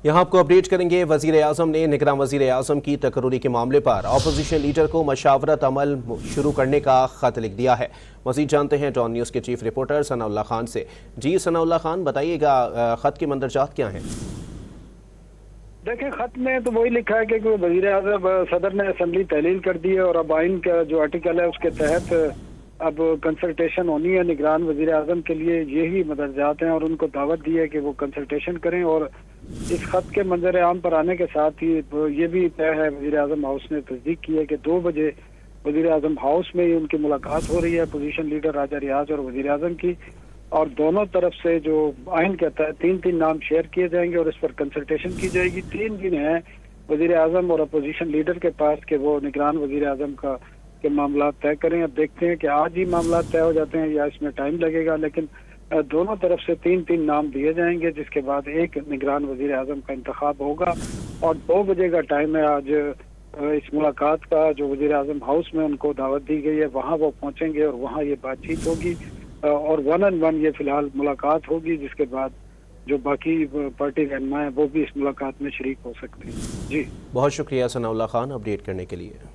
یہاں آپ کو اپڈیٹ کریں گے۔ وزیر اعظم نے نگراں وزیر اعظم کی تقرری کے معاملے پر اپوزیشن لیڈر کو مشاورت عمل شروع کرنے کا خط لکھ دیا ہے۔ مزید جانتے ہیں ڈان نیوز کے چیف رپورٹر ثناء اللہ خان سے۔ جی ثناء اللہ خان، بتائیے گا خط کے مندرجات کیا ہیں؟ دیکھیں، خط میں تو وہی لکھا ہے کہ وزیر اعظم صدر نے اسمبلی تحلیل کر دی ہے اور اب آئین کا جو آرٹیکل ہے اس کے تحت اب کنسلٹیشن ہونی ہے نگران وزیر اعظم کے لیے، یہی مدرجات ہیں اور ان کو دعوت دی ہے کہ وہ کنسلٹیشن کریں۔ اور اس خط کے منظر عام پر آنے کے ساتھ ہی یہ بھی طے ہے، وزیر اعظم ہاؤس نے تصدیق کی ہے کہ 2 بجے وزیر اعظم ہاؤس میں ہی ان کی ملاقات ہو رہی ہے، اپوزیشن لیڈر راجہ ریاض اور وزیر اعظم کی، اور دونوں طرف سے جو آئین کہتا ہے 3 نام شیئر کیے جائیں گے اور اس پر کنسلٹیشن کی جائے گی۔ 3 دن ہیں وزیر اعظم اور اپوزیشن لیڈر کے پاس کہ وہ نگران وزیر اعظم کے معاملات طے کریں۔ اب دیکھتے ہیں کہ آج ہی معاملات طے ہو جاتے ہیں یا اس میں ٹائم لگے گا، لیکن دونوں طرف سے 3 نام دیے جائیں گے، جس کے بعد ایک نگران وزیر اعظم کا انتخاب ہوگا۔ اور 2 بجے کا ٹائم ہے آج اس ملاقات کا، جو وزیر اعظم ہاؤس میں ان کو دعوت دی گئی ہے، وہاں وہ پہنچیں گے اور وہاں یہ بات چیت ہوگی اور 1 on 1 یہ فی الحال ملاقات ہوگی، جس کے بعد جو باقی پارٹی رہنما ہیں وہ بھی اس ملاقات میں شریک ہو سکتے ہیں۔ جی بہت شکریہ ثناء اللہ خان اپڈیٹ کرنے کے لیے۔